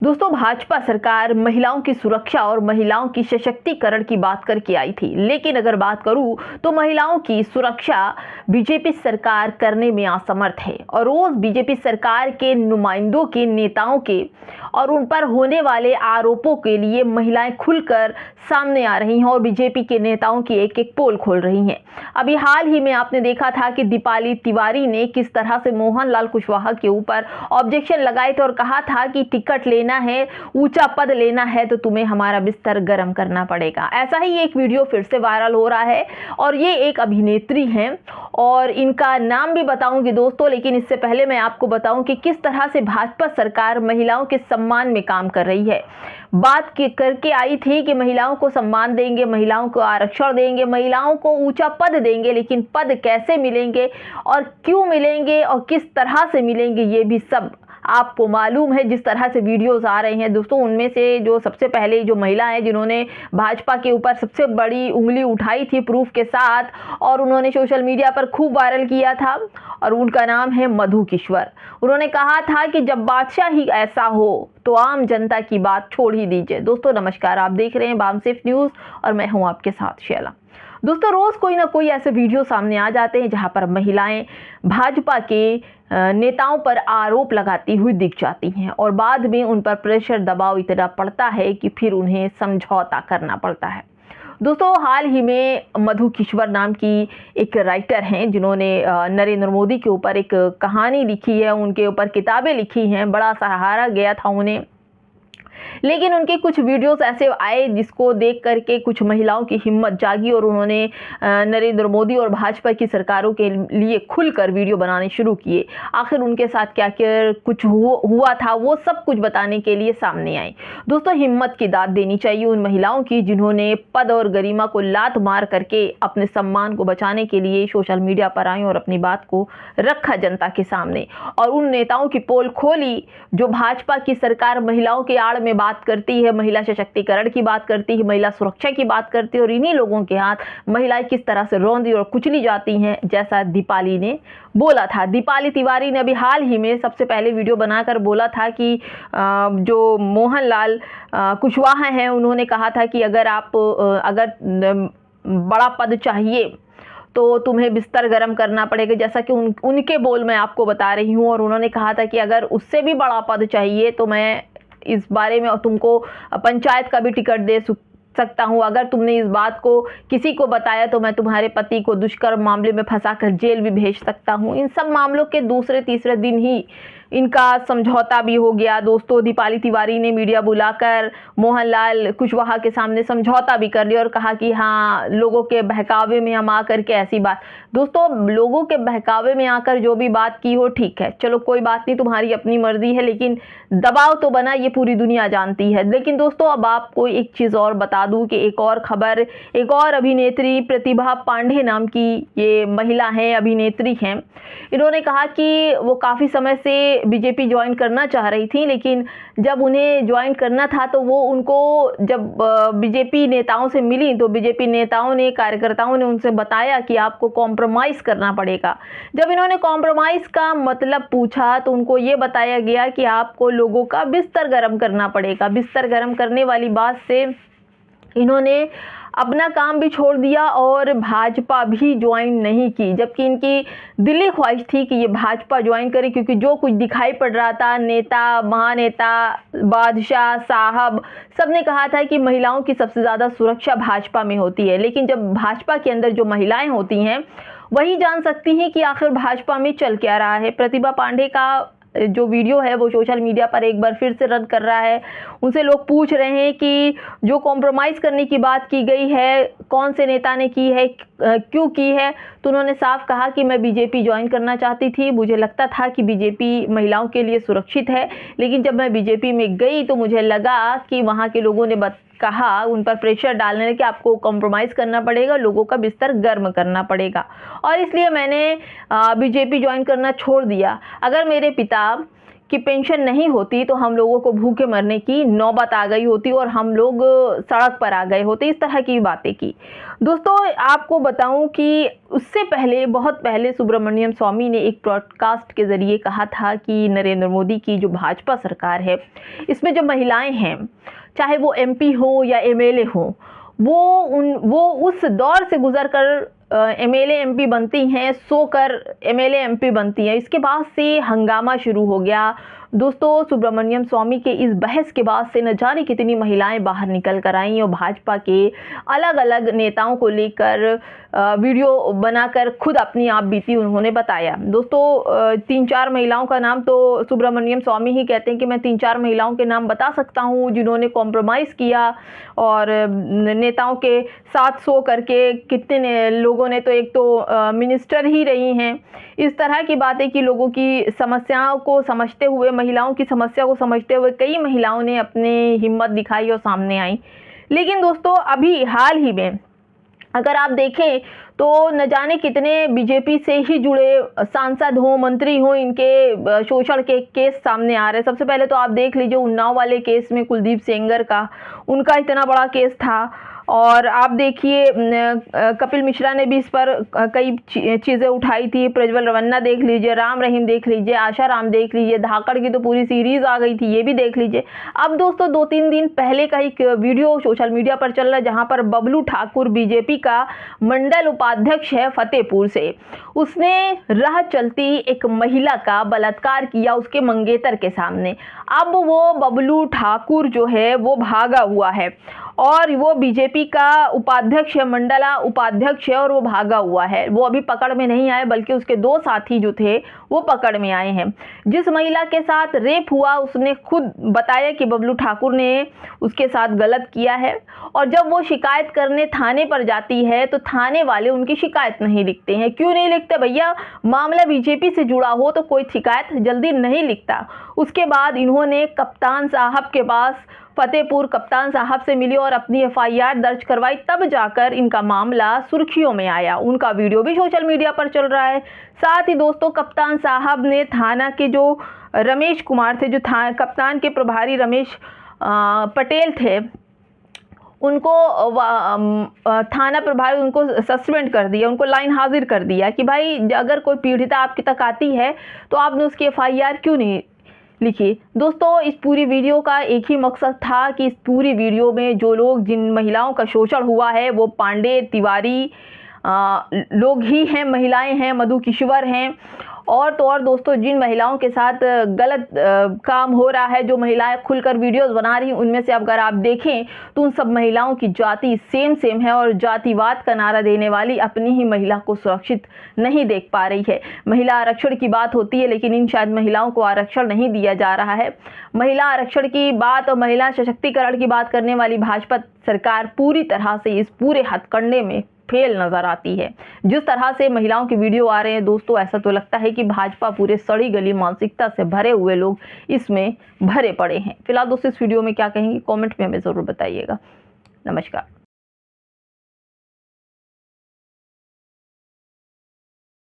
दोस्तों, भाजपा सरकार महिलाओं की सुरक्षा और महिलाओं की सशक्तिकरण की बात करके आई थी, लेकिन अगर बात करूं तो महिलाओं की सुरक्षा बीजेपी सरकार करने में असमर्थ है और रोज बीजेपी सरकार के नुमाइंदों के नेताओं के और उन पर होने वाले आरोपों के लिए महिलाएं खुलकर सामने आ रही हैं और बीजेपी के नेताओं की एक एक पोल खोल रही हैं। अभी हाल ही में आपने देखा था कि दीपाली तिवारी ने किस तरह से मोहन लाल कुशवाहा के ऊपर ऑब्जेक्शन लगाए थे और कहा था कि टिकट लेना है, ऊंचा पद लेना है तो तुम्हें हमारा बिस्तर गर्म करना पड़ेगा। ऐसा ही एक वीडियो फिर से वायरल हो रहा है और ये एक अभिनेत्री हैं और इनका नाम भी बताऊंगी दोस्तों, लेकिन इससे पहले मैं आपको बताऊं कि किस तरह से भाजपा सरकार महिलाओं के सम्मान में काम कर रही है। बात करके आई थी कि महिलाओं को सम्मान देंगे, महिलाओं को आरक्षण देंगे, महिलाओं को ऊंचा पद देंगे, लेकिन पद कैसे मिलेंगे और क्यों मिलेंगे और किस तरह से मिलेंगे ये भी सब आपको मालूम है। जिस तरह से वीडियोस आ रहे हैं दोस्तों, उनमें से जो सबसे पहले जो महिला है जिन्होंने भाजपा के ऊपर सबसे बड़ी उंगली उठाई थी प्रूफ के साथ और उन्होंने सोशल मीडिया पर खूब वायरल किया था और उनका नाम है मधु किश्वर। उन्होंने कहा था कि जब बादशाह ही ऐसा हो तो आम जनता की बात छोड़ ही दीजिए। दोस्तों नमस्कार, आप देख रहे हैं बामसेफ न्यूज़ और मैं हूं आपके साथ शैला। दोस्तों, रोज कोई ना कोई ऐसे वीडियो सामने आ जाते हैं जहां पर महिलाएं भाजपा के नेताओं पर आरोप लगाती हुई दिख जाती हैं और बाद में उन पर प्रेशर दबाव इतना पड़ता है कि फिर उन्हें समझौता करना पड़ता है। दोस्तों, हाल ही में मधु किश्वर नाम की एक राइटर हैं जिन्होंने नरेंद्र मोदी के ऊपर एक कहानी लिखी है, उनके ऊपर किताबें लिखी हैं, बड़ा सराहा गया था उन्हें। लेकिन उनके कुछ वीडियोस ऐसे आए जिसको देख करके कुछ महिलाओं की हिम्मत जागी और उन्होंने नरेंद्र मोदी और भाजपा की सरकारों के लिए खुलकर वीडियो बनाने शुरू किए। आखिर उनके साथ क्या क्या कुछ हुआ था वो सब कुछ बताने के लिए सामने आए। दोस्तों, हिम्मत की दाद देनी चाहिए उन महिलाओं की जिन्होंने पद और गरिमा को लात मार करके अपने सम्मान को बचाने के लिए सोशल मीडिया पर आई और अपनी बात को रखा जनता के सामने, और उन नेताओं की पोल खोली जो भाजपा की सरकार महिलाओं के आड़ में बात करती है, महिला सशक्तिकरण की बात करती है, महिला सुरक्षा की बात करती है और इन्हीं लोगों के हाथ महिलाएं किस तरह से रौंदी और कुचली जाती हैं, जैसा दीपाली ने बोला था। दीपाली तिवारी ने अभी हाल ही में सबसे पहले वीडियो बनाकर बोला था कि जो मोहन लाल कुशवाहा हैं उन्होंने कहा था कि अगर बड़ा पद चाहिए तो तुम्हें बिस्तर गर्म करना पड़ेगा, जैसा कि उनके बोल मैं आपको बता रही हूँ। और उन्होंने कहा था कि अगर उससे भी बड़ा पद चाहिए तो मैं इस बारे में तुमको पंचायत का भी टिकट दे सकता हूँ। अगर तुमने इस बात को किसी को बताया तो मैं तुम्हारे पति को दुष्कर्म मामले में फंसाकर जेल भी भेज सकता हूँ। इन सब मामलों के दूसरे तीसरे दिन ही इनका समझौता भी हो गया। दोस्तों, दीपाली तिवारी ने मीडिया बुलाकर मोहनलाल कुशवाहा के सामने समझौता भी कर लिया और कहा कि हाँ, लोगों के बहकावे में हम आकर के ऐसी बात। दोस्तों, लोगों के बहकावे में आकर जो भी बात की हो ठीक है, चलो कोई बात नहीं, तुम्हारी अपनी मर्जी है, लेकिन दबाव तो बना, ये पूरी दुनिया जानती है। लेकिन दोस्तों, अब आपको एक चीज़ और बता दूं कि एक और खबर, एक और अभिनेत्री प्रतिभा पांडे नाम की ये महिला है, अभिनेत्री हैं। इन्होंने कहा कि वो काफ़ी समय से बीजेपी ज्वाइन करना चाह रही थी, लेकिन जब उन्हें ज्वाइन करना था तो वो उनको जब बीजेपी नेताओं से मिली तो बीजेपी नेताओं ने, कार्यकर्ताओं ने उनसे बताया कि आपको कॉम्प्रोमाइज़ करना पड़ेगा। जब इन्होंने कॉम्प्रोमाइज़ का मतलब पूछा तो उनको ये बताया गया कि आपको लोगों का बिस्तर गर्म करना पड़ेगा। बिस्तर गर्म करने वाली बात से इन्होंने अपना काम भी छोड़ दिया और भाजपा भी ज्वाइन नहीं की, जबकि इनकी दिली ख्वाहिश थी कि ये भाजपा ज्वाइन करे, क्योंकि जो कुछ दिखाई पड़ रहा था, नेता, महानेता, बादशाह साहब सब ने कहा था कि महिलाओं की सबसे ज़्यादा सुरक्षा भाजपा में होती है। लेकिन जब भाजपा के अंदर जो महिलाएं होती हैं वही जान सकती हैं कि आखिर भाजपा में चल क्या रहा है। प्रतिभा पांडे का जो वीडियो है वो सोशल मीडिया पर एक बार फिर से रद्द कर रहा है। उनसे लोग पूछ रहे हैं कि जो कॉम्प्रोमाइज़ करने की बात की गई है कौन से नेता ने की है, क्यों की है, तो उन्होंने साफ कहा कि मैं बीजेपी ज्वाइन करना चाहती थी, मुझे लगता था कि बीजेपी महिलाओं के लिए सुरक्षित है, लेकिन जब मैं बीजेपी में गई तो मुझे लगा कि वहाँ के लोगों ने कहा, उन पर प्रेशर डालने लगे कि आपको कॉम्प्रोमाइज़ करना पड़ेगा, लोगों का बिस्तर गर्म करना पड़ेगा, और इसलिए मैंने बीजेपी ज्वाइन करना छोड़ दिया। अगर मेरे पिता की पेंशन नहीं होती तो हम लोगों को भूखे मरने की नौबत आ गई होती और हम लोग सड़क पर आ गए होते। इस तरह की बातें की। दोस्तों आपको बताऊं कि उससे पहले, बहुत पहले सुब्रमण्यम स्वामी ने एक पॉडकास्ट के ज़रिए कहा था कि नरेंद्र मोदी की जो भाजपा सरकार है, इसमें जो महिलाएं हैं, चाहे वो MP हो या MLA हो, वो उस दौर से गुजर कर MLA MP बनती हैं, सोकर MLA MP बनती हैं। इसके बाद से हंगामा शुरू हो गया। दोस्तों सुब्रमण्यम स्वामी के इस बहस के बाद से न जाने कितनी महिलाएं बाहर निकल कर आईं और भाजपा के अलग अलग नेताओं को लेकर वीडियो बनाकर खुद अपनी आप बीती उन्होंने बताया। दोस्तों 3-4 महिलाओं का नाम तो सुब्रमण्यम स्वामी ही कहते हैं कि मैं 3-4 महिलाओं के नाम बता सकता हूं जिन्होंने कॉम्प्रोमाइज़ किया और नेताओं के साथ सो करके। कितने लोगों ने तो एक तो मिनिस्टर ही रही हैं। इस तरह की बातें कि लोगों की समस्याओं को समझते हुए, महिलाओं की समस्या को समझते हुए कई महिलाओं ने अपनी हिम्मत दिखाई और सामने आई। लेकिन दोस्तों अभी हाल ही में अगर आप देखें तो न जाने कितने बीजेपी से ही जुड़े सांसद हों, मंत्री हों, इनके शोषण के केस सामने आ रहे हैं। सबसे पहले तो आप देख लीजिए उन्नाव वाले केस में कुलदीप सेंगर का, उनका इतना बड़ा केस था। और आप देखिए कपिल मिश्रा ने भी इस पर कई चीज़ें उठाई थी। प्रज्वल रवन्ना देख लीजिए, राम रहीम देख लीजिए, आशा राम देख लीजिए, धाकड़ की तो पूरी सीरीज आ गई थी, ये भी देख लीजिए। अब दोस्तों 2-3 दिन पहले का एक वीडियो सोशल मीडिया पर चल रहा है जहां पर बबलू ठाकुर बीजेपी का मंडल उपाध्यक्ष है फतेहपुर से, उसने राह चलती एक महिला का बलात्कार किया उसके मंगेतर के सामने। अब वो बबलू ठाकुर जो है वो भागा हुआ है और वो बीजेपी का उपाध्यक्ष है, मंडला उपाध्यक्ष है और वो भागा हुआ है। वो अभी पकड़ में नहीं आए बल्कि उसके 2 साथी जो थे वो पकड़ में आए हैं। जिस महिला के साथ रेप हुआ उसने खुद बताया कि बबलू ठाकुर ने उसके साथ गलत किया है और जब वो शिकायत करने थाने पर जाती है तो थाने वाले उनकी शिकायत नहीं लिखते हैं। क्यों नहीं लिखते भैया? मामला बीजेपी से जुड़ा हो तो कोई शिकायत जल्दी नहीं लिखता। उसके बाद इन्होंने कप्तान साहब के पास, फतेहपुर कप्तान साहब से मिली और अपनी FIR दर्ज करवाई, तब जाकर इनका मामला सुर्खियों में आया। उनका वीडियो भी सोशल मीडिया पर चल रहा है। साथ ही दोस्तों कप्तान साहब ने थाना के जो रमेश कुमार थे, जो कप्तान के प्रभारी रमेश पटेल थे, उनको थाना प्रभारी उनको सस्पेंड कर दिया, उनको लाइन हाजिर कर दिया कि भाई अगर कोई पीड़िता आपके तक आती है तो आपने उसकी FIR क्यों नहीं लिखी। दोस्तों इस पूरी वीडियो का एक ही मकसद था कि इस पूरी वीडियो में जो लोग, जिन महिलाओं का शोषण हुआ है वो पांडे तिवारी लोग ही हैं, महिलाएं हैं, मधु किश्वर हैं। और तो और दोस्तों जिन महिलाओं के साथ गलत काम हो रहा है, जो महिलाएं खुलकर वीडियोस बना रही हैं, उनमें से अगर आप देखें तो उन सब महिलाओं की जाति सेम है और जातिवाद का नारा देने वाली अपनी ही महिला को सुरक्षित नहीं देख पा रही है। महिला आरक्षण की बात होती है लेकिन इन शायद महिलाओं को आरक्षण नहीं दिया जा रहा है। महिला आरक्षण की बात और महिला सशक्तिकरण की बात करने वाली भाजपा सरकार पूरी तरह से इस पूरे हथकंडे में फेल नजर आती है। जिस तरह से महिलाओं के वीडियो आ रहे हैं दोस्तों, ऐसा तो लगता है कि भाजपा पूरे सड़ी गली मानसिकता से भरे हुए लोग इसमें भरे पड़े हैं। फिलहाल दोस्तों इस वीडियो में क्या कहेंगे कमेंट में हमें ज़रूर बताइएगा। नमस्कार।